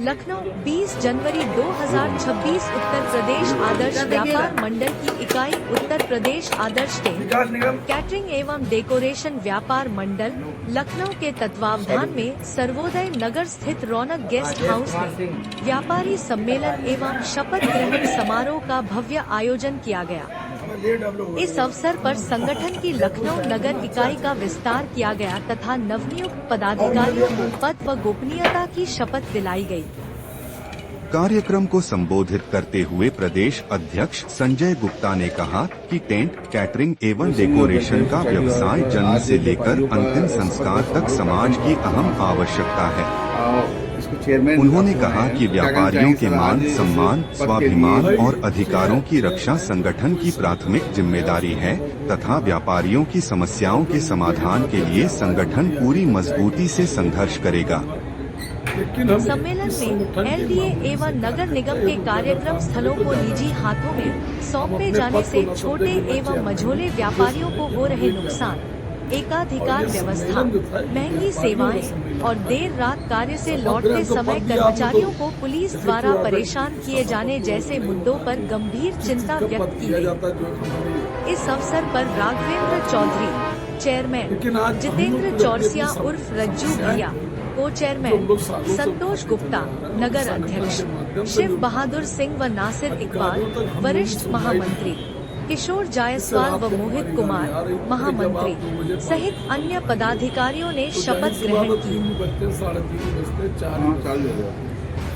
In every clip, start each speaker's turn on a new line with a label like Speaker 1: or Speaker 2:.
Speaker 1: लखनऊ 20 जनवरी 2026 उत्तर प्रदेश आदर्श व्यापार मंडल की इकाई उत्तर प्रदेश आदर्श कैटरिंग एवं डेकोरेशन व्यापार मंडल लखनऊ के तत्वावधान में सर्वोदय नगर स्थित रौनक गेस्ट हाउस में व्यापारी सम्मेलन एवं शपथ ग्रहण समारोह का भव्य आयोजन किया गया। इस अवसर पर संगठन की लखनऊ नगर इकाई का विस्तार किया गया तथा नवनियुक्त पदाधिकारियों को पद व गोपनीयता की शपथ दिलाई गई।
Speaker 2: कार्यक्रम को संबोधित करते हुए प्रदेश अध्यक्ष संजय गुप्ता ने कहा कि टेंट, कैटरिंग एवं डेकोरेशन का व्यवसाय जन्म से लेकर अंतिम संस्कार तक समाज की अहम आवश्यकता है। उन्होंने कहा कि व्यापारियों के मान सम्मान, स्वाभिमान और अधिकारों की रक्षा संगठन की प्राथमिक जिम्मेदारी है तथा व्यापारियों की समस्याओं के समाधान के लिए संगठन पूरी मजबूती से संघर्ष करेगा।
Speaker 1: सम्मेलन में एलडीए एवं नगर निगम के कार्यक्रम स्थलों को निजी हाथों में सौंपे जाने से छोटे एवं मझोले व्यापारियों को हो रहे नुकसान, एकाधिकार व्यवस्था, महंगी सेवाएं और देर रात कार्य से लौटते समय कर्मचारियों को पुलिस द्वारा परेशान किए जाने जैसे मुद्दों पर गंभीर चिंता व्यक्त की गई। इस अवसर पर राघवेंद्र चौधरी चेयरमैन, जितेंद्र चौरसिया उर्फ रज्जू भैया को चेयरमैन, संतोष गुप्ता नगर अध्यक्ष, शिव बहादुर सिंह व नासिर इकबाल वरिष्ठ महामंत्री, किशोर जायसवाल व मोहित कुमार महामंत्री सहित अन्य पदाधिकारियों ने शपथ ग्रहण की।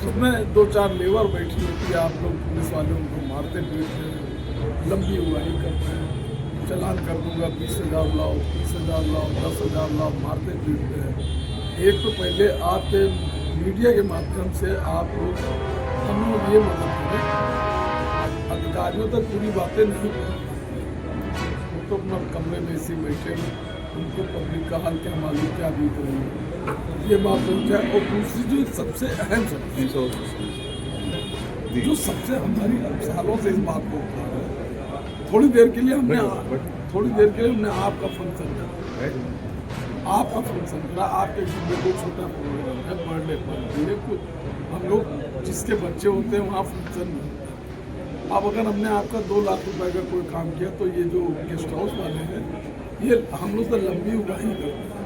Speaker 3: उसमें 2-4 लेबर बैठी होती है, आप लोग पुलिस वाले उनको मारते पीटते हैं, लंबी उगाही करते हैं, चलान कर दूंगा 20,000 लाओ, 30,000 लाओ, 10,000 लाओ, मारते पीटते हैं। एक तो पहले आपके मीडिया के माध्यम से आप लोग हम लोग ये मदद करें, अधिकारियों तक पूरी बातें नहीं पहुँचती, वो तो अपना कमरे में ऐसे बैठे हैं, उनको पब्लिक का हाल क्या मालूम, क्या बीत रही है, ये बात पहुँचाए। और दूसरी जो सबसे अहम जो सबसे हमारी सालों से इस बात को उठा रहे हैं, थोड़ी देर के लिए हमने आपका फंक्शन करा, आपका फंक्शन करा, आपके घर में कोई छोटा प्रोग्राम है, बर्थडे पार्टी है, हम लोग जिसके बच्चे होते हैं वहाँ फंक्शन में। अब अगर हमने आपका 2 लाख रुपए का कोई काम किया तो ये जो गेस्ट हाउस वाले हैं, ये हम लोग तो लंबी उगाही करते हैं,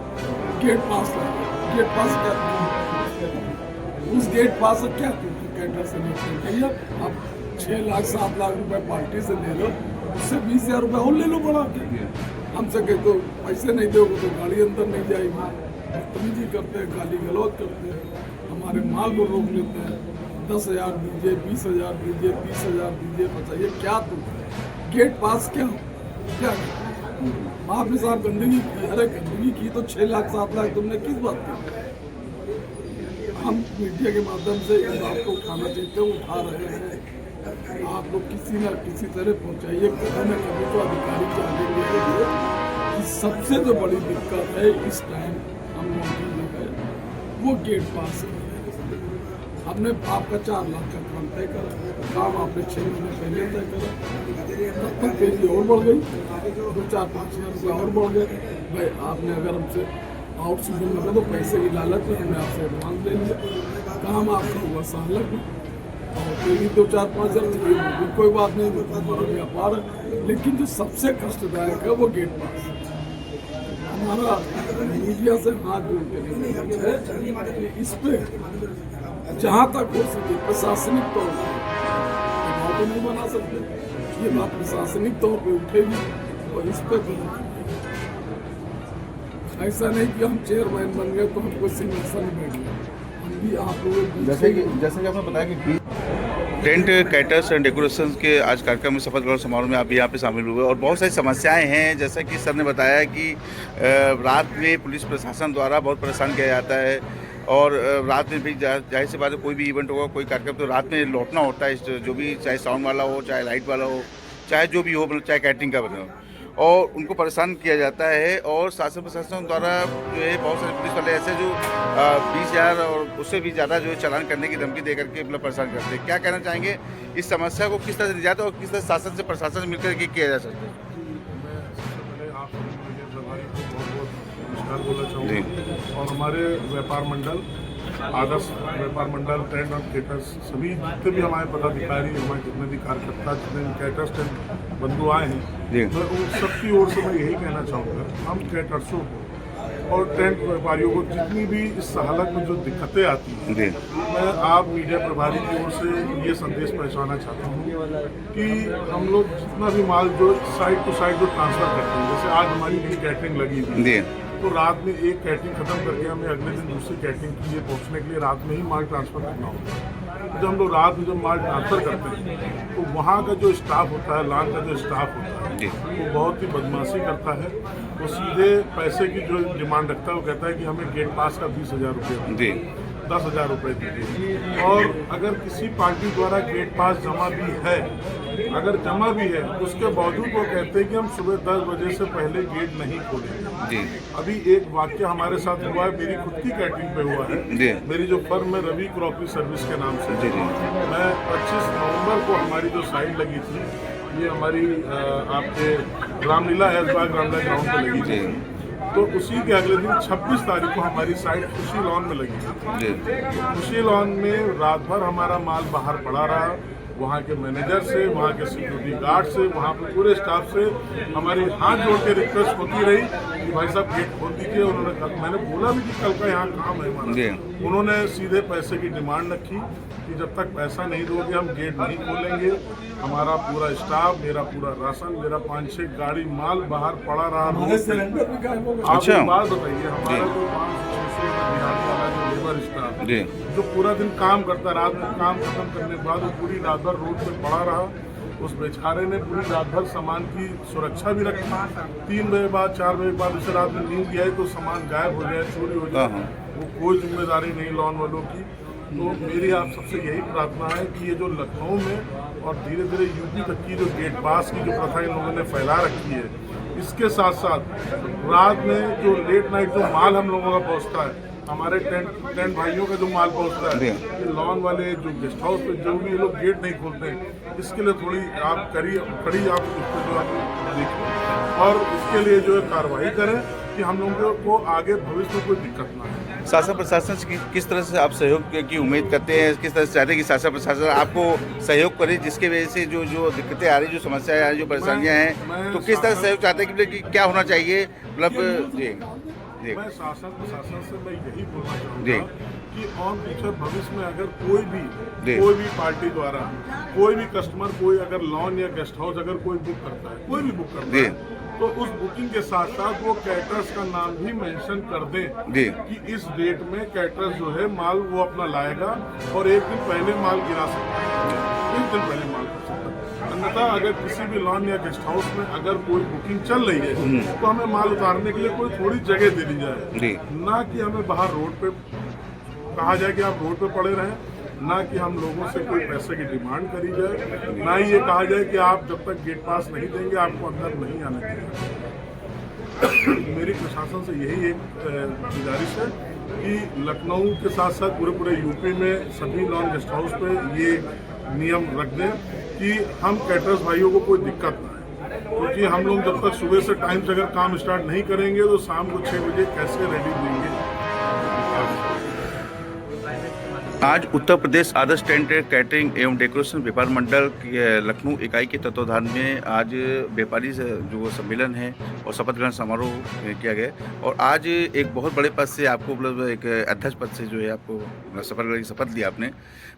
Speaker 3: गेट पास क्या, उस गेट पास से क्या कैटर से नहीं भैया, आप 6 लाख 7 लाख रुपए पार्टी से ले लो, उससे 20,000 रुपये और ले लो बढ़ा के। हमसे कह दो पैसे नहीं दोगे तो गाड़ी अंदर नहीं जाएगी, बदतमीजी करते हैं, गाली गलौज करते हैं, हमारे माल को रोक लेते हैं, 10,000 दीजिए, 20,000 दीजिए, 30,000 दीजिए। बताइए क्या तुम गेट पास क्या आपके साथ गंदगी की? अरे गंदगी की तो 6 लाख 7 लाख तुमने किस बात की? हम मीडिया के माध्यम से इस बात को उठाना चाहते हैं, उठा रहे हैं। आप लोग किसी न किसी तरह पहुंचाइए, कभी न कभी तो अधिकारी के आगे लेके कि सबसे जो बड़ी दिक्कत है इस टाइम हम लोगों की है वो गेट पास है। हमने आपका 4 लाख का काम तय करा, काम आपने 6 महीने पहले तय करा, तब तक तेजी और बढ़ गई, 2-4-5 हज़ार रुपये और बढ़ गए। भाई आपने अगर हमसे आउट सीजन लगा तो पैसे की लालच में हमने आपसे एडवांस ले लिया, काम आपका हुआ सालक में और तेजी 2-4-5 हज़ार कोई बात नहीं, हमारा व्यापार है। लेकिन जो सबसे कष्टदायक है वो गेट पास। हमारा मीडिया से हाथ जोड़ के इस पे जहाँ तक हो सके प्रशासनिक तौर पर तो नहीं बना सकते, ये बात प्रशासनिक तौर पे उठेगी और इस पे ऐसा नहीं कि हम चेयरमैन बन गए तो हमको सिंहासन बैठ गए, हम भी आप लोगों
Speaker 4: जैसे कि आपने बताया कि टेंट, कैटर्स एंड डेकोरेशन के आज कार्यक्रम में शपथ ग्रहण समारोह में आप यहाँ पे शामिल हुए और बहुत सारी समस्याएं हैं। जैसा कि सर ने बताया कि रात में पुलिस प्रशासन द्वारा बहुत परेशान किया जाता है और रात में भी जाहिर सी बात है कोई भी इवेंट होगा, कोई कार्यक्रम तो रात में लौटना होता है, जो भी चाहे साउंड वाला हो, चाहे लाइट वाला हो, चाहे जो भी हो, मतलब चाहे कैटरिंग का बने हो, और उनको परेशान किया जाता है। और शासन प्रशासन द्वारा जो है बहुत सारे पुलिस वाले ऐसे जो 20,000 और उससे भी ज़्यादा जो है चालान करने की धमकी दे करके मतलब परेशान करते हैं। क्या कहना चाहेंगे इस समस्या को किस तरह से निजात और किस तरह शासन से प्रशासन से मिलकर के किया जा सकता है?
Speaker 3: बोलना चाहूँगा और हमारे व्यापार मंडल
Speaker 5: आदर्श व्यापार मंडल, टेंट और कैटर्स, सभी जितने भी हमारे पदाधिकारी, हमारे जितने भी कार्यकर्ता, जितने भी कैटर्स टेंट बंधु आए हैं, मैं उन सबकी ओर से मैं यही कहना चाहूँगा, हम कैटर्सों को और टेंट व्यापारियों को जितनी भी इस हालत में जो दिक्कतें आती हैं, मैं आप मीडिया प्रभारी की ओर से ये संदेश पहुंचाना चाहता हूँ कि हम लोग जितना भी माल जो साइड टू साइड जो ट्रांसफर करते हैं, जैसे आज हमारी भी कैटरिंग लगी हुई है, तो रात में एक कैटरिंग खत्म करके हमें अगले दिन दूसरी कैटरिंग के लिए पहुंचने के लिए रात में ही माल ट्रांसफर करना होता है। तो जब हम लोग रात में जब माल ट्रांसफर करते हैं तो वहाँ का जो स्टाफ होता है, लान का जो स्टाफ होता है, वो बहुत ही बदमाशी करता है। वो सीधे पैसे की जो डिमांड रखता है, वो कहता है कि हमें गेट पास का 20,000 रुपये, 10,000 रुपये दीजिए। और अगर किसी पार्टी द्वारा गेट पास जमा भी है, अगर जमा भी है, उसके बावजूद वो कहते हैं कि हम सुबह 10 बजे से पहले गेट नहीं खोलेंगे। अभी एक वाक्य हमारे साथ हुआ है, मेरी खुद की कैटरिंग पे हुआ है। मेरी जो फर्म है रवि क्रॉकरी सर्विस के नाम से, मैं 25 नवंबर को हमारी जो साइट लगी थी, ये हमारी आपके रामलीला ऐशबाग रामलीला ग्राउंड पे लगी थी, तो उसी के अगले दिन 26 तारीख को हमारी साइट खुशी लॉन में लगी थी। खुशी लॉन में रात भर हमारा माल बाहर पड़ा रहा। वहाँ के मैनेजर से, वहाँ के सिक्योरिटी गार्ड से, वहाँ पे पूरे स्टाफ से हमारी हाथ जोड़ के रिक्वेस्ट होती रही कि भाई साहब गेट खोल दीजिए। उन्होंने, मैंने बोला भी कि कल का यहाँ काम है हमारा। उन्होंने सीधे पैसे की डिमांड रखी कि जब तक पैसा नहीं दोगे हम गेट नहीं खोलेंगे। हमारा पूरा स्टाफ, मेरा पूरा राशन, मेरा 5-6 गाड़ी माल बाहर पड़ा रहा। आप एक बात बताइए, हमारा जो 500-600 बिहार वाला जो लेबर स्टाफ जो पूरा दिन काम करता, रात में काम खत्म करने के बाद वो पूरी रात भर रोड पे पड़ा रहा। उस बेचारे ने पूरी रात भर सामान की सुरक्षा भी रखी। 3 बजे बाद, 4 बजे बाद उसे रात में नींद गई तो सामान गायब हो जाए, चोरी हो जाए, वो कोई जिम्मेदारी नहीं लॉन वालों की। तो मेरी आप सबसे यही प्रार्थना है कि ये जो लखनऊ में और धीरे धीरे यूपी तक की जो गेट पास की जो प्रथा इन लोगों ने फैला रखी है, इसके साथ साथ रात में जो लेट नाइट जो माल हम लोगों का पहुंचता है, हमारे टेंट भाइयों का जो माल पहुंचता है, ये लॉन वाले जो गेस्ट हाउस पे जो भी ये लोग गेट नहीं खोलते हैं, इसके लिए थोड़ी आप कड़ी आप उस पर जो आप देखिए और इसके लिए जो है कार्रवाई करें कि हम लोगों को आगे भविष्य में कोई दिक्कत ना हो।
Speaker 4: शासन प्रशासन से किस तरह से आप सहयोग की उम्मीद करते हैं? किस तरह से चाहते हैं कि शासन प्रशासन आपको सहयोग करे, जिसके वजह से जो दिक्कतें आ रही, जो समस्याएं आ रही, जो परेशानियां हैं, तो किस तरह से सहयोग चाहते हैं कि क्या होना चाहिए? मतलब जी,
Speaker 5: मैं शासन प्रशासन से मैं यही बोलना चाहूँगा कि और फ्यूचर भविष्य में अगर कोई भी पार्टी द्वारा कोई भी कस्टमर कोई अगर लॉन या गेस्ट हाउस अगर कोई बुक करता है, कोई भी बुक करता है, तो उस बुकिंग के साथ साथ वो कैटरर्स का नाम भी मेंशन कर दें कि इस डेट में कैटरर्स जो है माल वो अपना लाएगा और एक दिन पहले माल गिरा सकता है, 1 दिन पहले माल कर सकता है। अन्यथा अगर किसी भी लॉन या गेस्ट हाउस में अगर कोई बुकिंग चल रही है तो हमें माल उतारने के लिए कोई थोड़ी जगह दे दी जाए, ना कि हमें बाहर रोड पे कहा जाए कि आप रोड पे पड़े रहें, ना कि हम लोगों से कोई पैसे की डिमांड करी जाए, ना ही ये कहा जाए कि आप जब तक गेट पास नहीं देंगे आपको अंदर नहीं आने देंगे। मेरी प्रशासन से यही एक गुजारिश है कि लखनऊ के साथ साथ पूरे यूपी में सभी लॉन गेस्ट हाउस पे ये नियम रख दें कि हम कैटरर्स भाइयों को कोई दिक्कत ना है, क्योंकि हम लोग जब तक सुबह से टाइम से अगर काम स्टार्ट नहीं करेंगे तो शाम को 6 बजे कैसे रेडी देंगे।
Speaker 4: आज उत्तर प्रदेश आदर्श टेंट कैटरिंग एवं डेकोरेशन व्यापार मंडल की लखनऊ इकाई के तत्वाधान में आज व्यापारी जो सम्मेलन है और शपथ ग्रहण समारोह किया गया। और आज एक बहुत बड़े पद से आपको मतलब एक अध्यक्ष पद से जो है आपको शपथ ग्रहण की शपथ लिया आपने।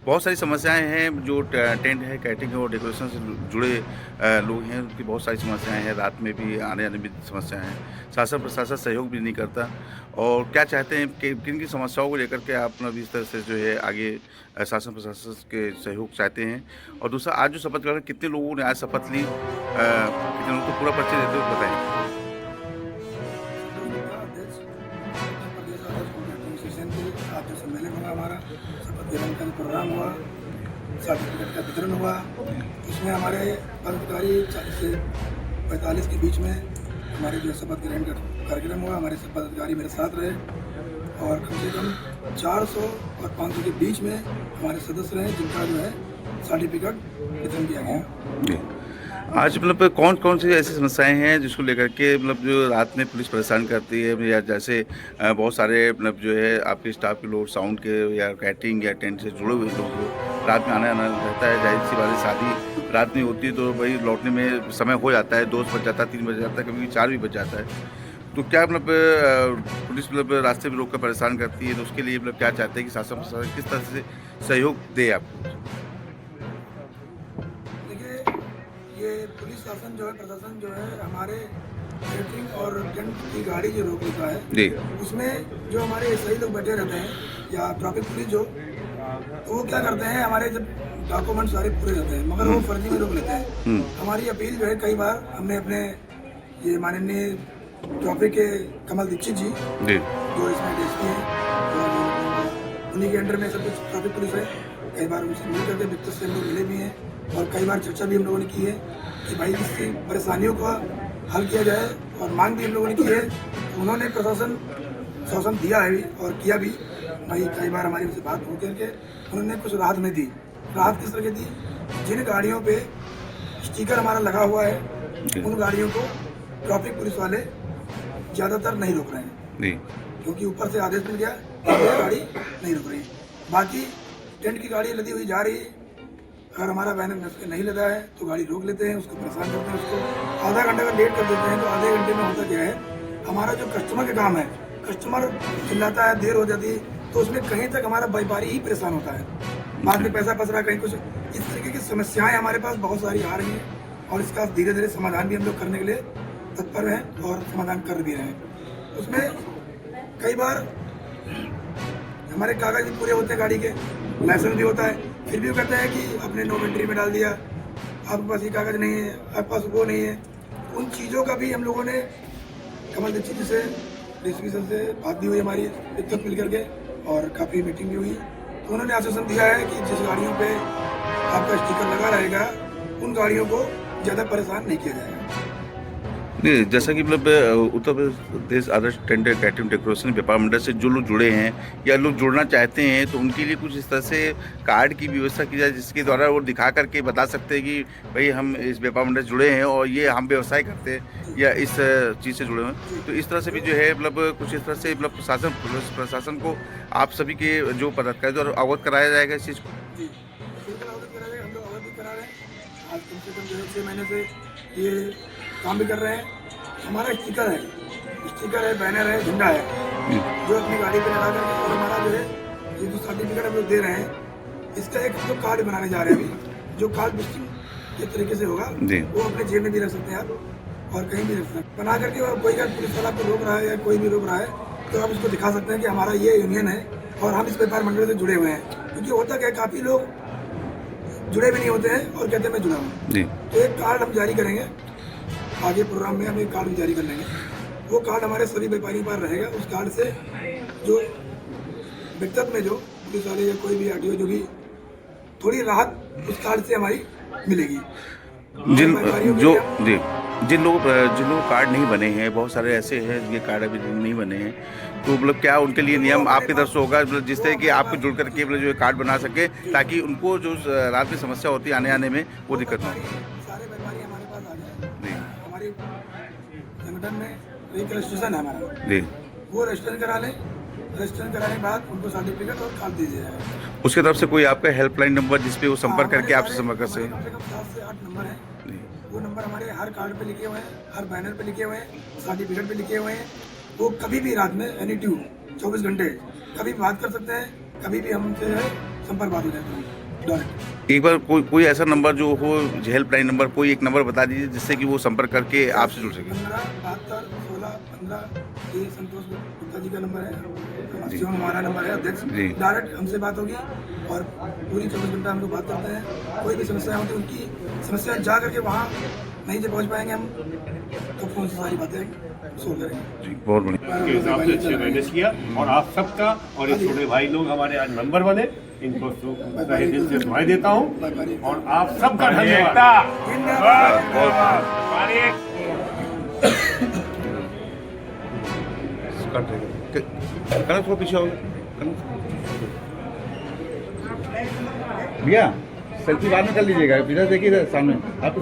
Speaker 4: बहुत सारी समस्याएं हैं, जो टेंट है, कैटरिंग और डेकोरेशन से जुड़े लोग हैं, उनकी बहुत सारी समस्याएं हैं, रात में भी आने जाने में समस्याएं हैं, शासन प्रशासन सहयोग भी नहीं करता। और क्या चाहते हैं कि किन की समस्याओं को लेकर के आप अपना इस तरह से जो है आगे शासन प्रशासन के सहयोग चाहते हैं? और दूसरा, आज जो शपथ ग्रहण कितने लोगों ने आज शपथ ली, कितने लोगों को पूरा परिचय देते हुए बताएं।
Speaker 6: आज जो सम्मेलन हुआ, हमारा शपथ ग्रहण का प्रोग्राम हुआ, सर्टिफिकेट का वितरण हुआ, इसमें हमारे पदाधिकारी 40 से 45 के बीच में हमारे जो शपथ ग्रहण का कार्यक्रम हुआ, हमारे पदाधिकारी मेरे साथ रहे और कम से कम 400 और 500 के बीच में हमारे सदस्य रहे, जिनका जो है सर्टिफिकेट वितरण किया गया।
Speaker 4: आज मतलब कौन कौन सी ऐसी समस्याएं हैं जिसको लेकर के मतलब जो रात में पुलिस परेशान करती है, या जैसे बहुत सारे मतलब जो है आपके स्टाफ के लोग साउंड के या कैटरिंग या टेंट से जुड़े हुए लोग रात में आना रहता है। जाहिर सी बात है, शादी रात में होती है तो भाई लौटने में समय हो जाता है, 2 बज जाता है, 3 बज जाता है, कभी 4 भी बज जाता है। तो क्या मतलब पुलिस मतलब रास्ते में रोक कर परेशान करती है, तो उसके लिए मतलब क्या चाहते हैं कि शासन प्रशासन किस तरह से सहयोग दे आपको?
Speaker 6: देखिए, ये पुलिस शासन जो है, प्रशासन जो है, हमारे कैटरिंग और टेंट की गाड़ी जो रोक लेता है
Speaker 4: जी,
Speaker 6: उसमें जो हमारे सही लोग बैठे रहते हैं या ट्रैफिक पुलिस जो, तो वो क्या करते हैं, हमारे जब डॉक्यूमेंट सारे पूरे रहते हैं मगर वो फर्जी में रोक लेते हैं। हमारी अपील जो है कई बार हमने अपने ये माननीय ट्रैफिक के कमल दीक्षित जी जो इसमें डीएसपी हैं, तो उन्हीं के अंडर में सब कुछ ट्रैफिक पुलिस है, कई बार उनसे मिल करके व्यक्ति से हम लोग मिले भी हैं और कई बार चर्चा भी हम लोगों ने की है कि भाई इसकी परेशानियों का हल किया जाए, और मांग भी हम लोगों ने की है। उन्होंने प्रशासन शासन दिया है और किया भी भाई, कई बार हमारी उनसे बात हो करके उन्होंने कुछ राहत में दी। राहत किस तरह की दी? जिन गाड़ियों पे स्टिकर हमारा लगा हुआ है उन गाड़ियों को ट्रैफिक पुलिस वाले ज़्यादातर नहीं रोक रहे हैं, क्योंकि ऊपर से आदेश मिल गया कि ये गाड़ी नहीं रुक रही। बाकी टेंट की गाड़ी लदी हुई जा रही है, अगर हमारा बैनर नहीं लगा है तो गाड़ी रोक लेते हैं, उसको परेशान करते हैं, उसको आधा घंटा का लेट कर देते हैं। तो आधे घंटे में होता क्या है, हमारा जो कस्टमर का काम है, कस्टमर चिल्लाता है, देर हो जाती है, तो उसमें कहीं तक हमारा व्यापारी ही परेशान होता है, बाद में पैसा फंस रहा, कहीं कुछ इस तरीके की समस्याएं हमारे पास बहुत सारी आ रही हैं, और इसका धीरे धीरे समाधान भी हम लोग करने के लिए तत्पर हैं और समाधान कर भी रहे हैं। उसमें कई बार हमारे कागज भी पूरे होते हैं, गाड़ी के लाइसेंस भी होता है, फिर भी वो कहते हैं कि आपने नो एंट्री में डाल दिया, आपके पास ये कागज नहीं है, आपके पास वो नहीं है। उन चीज़ों का भी हम लोगों ने कमल दीक्षित जी से, डीएसपी सर से बात भी हुई हमारी दिक्कत मिल करके, और काफ़ी मीटिंग भी हुई, तो उन्होंने आश्वासन दिया है कि जिस गाड़ियों पे आपका स्टिकर लगा रहेगा उन गाड़ियों को ज़्यादा परेशान नहीं किया जाएगा।
Speaker 4: नहीं, जैसा कि मतलब उत्तर प्रदेश आदर्श टेंट कैटरिंग डेकोरेशन व्यापार मंडल से जो लोग जुड़े हैं या लोग जुड़ना चाहते हैं, तो उनके लिए कुछ इस तरह से कार्ड की व्यवस्था की जाए जिसके द्वारा वो दिखा करके बता सकते हैं कि भाई हम इस व्यापार मंडल से जुड़े हैं और ये हम व्यवसाय करते हैं या इस चीज़ से जुड़े हैं। तो इस तरह से भी जो है मतलब कुछ इस तरह से मतलब प्रशासन को आप सभी के जो पदाधिकारी द्वारा अवगत कराया जाएगा इस चीज़ को।
Speaker 6: जी, बिल्कुल अवगत करा रहे हैं, हम लोग अवगत भी करा रहे हैं। आज कम से कम जो है 6 महीने से ये काम भी कर रहे हैं। हमारा स्टिकर है, बैनर है, झंडा है, जो अपनी गाड़ी पे लगा करके, और हमारा जो है ये जो सर्टिफिकेट हम लोग दे रहे हैं, इसका एक हम लोग कार्ड बनाने जा रहे हैं अभी, जो कार्ड डिस्टिंग के तरीके से होगा, वो अपने जेब में भी रख सकते हैं आप और कहीं भी रख सकते हैं बना करके। और कोई अगर पुलिस वाला आपको रोक रहा है या कोई भी रोक रहा है तो आप उसको दिखा सकते हैं कि हमारा ये यूनियन है और हम इस व्यापार मंडल से जुड़े हुए हैं। क्योंकि होता क्या है, काफ़ी लोग जुड़े भी नहीं होते हैं और कहते हैं मैं जुड़ा हूँ। तो एक कार्ड हम जारी करेंगे, आगे प्रोग्राम में हम एक कार्ड जारी कर लेंगे, वो कार्ड हमारे सभी व्यापारियों पर रहेगा। उस कार्ड से जो व्यक्तिगत में जो पुलिस वाले या कोई भी आरटीओ जो भी थोड़ी राहत उस कार्ड से हमारी मिलेगी।
Speaker 4: जिन लोगों कार्ड नहीं बने हैं, बहुत सारे ऐसे हैं जिनके कार्ड अभी नहीं बने हैं, तो मतलब क्या उनके लिए नियम आपकी तरफ से होगा मतलब जिस तरह कि आपको जुड़ करके मतलब जो कार्ड बना सके, ताकि उनको जो रात में समस्या होती है आने में वो दिक्कत ना हो?
Speaker 6: सारे व्यापारी हमारे पास आ जाए, हमारे संगठन में एक रजिस्ट्रेशन है हमारा, वो रजिस्ट्रेशन करा लें, रजिस्ट्रेशन कराने के बाद उनको सर्टिफिकेट और कार्ड दीजिए जाएगा।
Speaker 4: उसकी तरफ से कोई आपका हेल्पलाइन नंबर जिस पे वो संपर्क करके आपसे संपर्क कर सके?
Speaker 6: कम से कम 7 से 8 नंबर है, वो नंबर हमारे हर कार्ड पे लिखे हुए हैं, हर बैनर पे लिखे हुए हैं, सर्टिफिकेट पे लिखे हुए हैं। वो कभी भी रात में एनी टाइम 24 घंटे कभी भी बात कर सकते हैं, कभी भी हमसे संपर्क बात हो जाता है डायरेक्ट।
Speaker 4: एक बार कोई ऐसा नंबर जो हो, हेल्पलाइन नंबर कोई एक नंबर बता दीजिए जिससे कि वो संपर्क करके आपसे जुड़ सके।
Speaker 6: 15 72 16 15 ये संतोष गुप्ता जी का नंबर है, हमारा नंबर है अध्यक्ष, डायरेक्ट हमसे बात होगी और पूरी 24 घंटा हम लोग बात करते हैं। कोई भी समस्या होती है, उनकी समस्या जा करके वहाँ नहीं जब पहुँच पाएंगे हम, तो फोन से सारी बातें सोल्व करेंगे।
Speaker 4: जी, बहुत बढ़िया।
Speaker 7: के हिसाब से अच्छे मैनेज किया, और आप सबका और ये छोटे भाई लोग हमारे आज मेंबर बने, इनको तहे दिल से दुआएं देता हूँ, और आप सबका धन्यवाद।
Speaker 4: थोड़ा पीछे हो भैया, सेल्फी बाद में कर लीजिएगा, इधर देखिए सामने आप।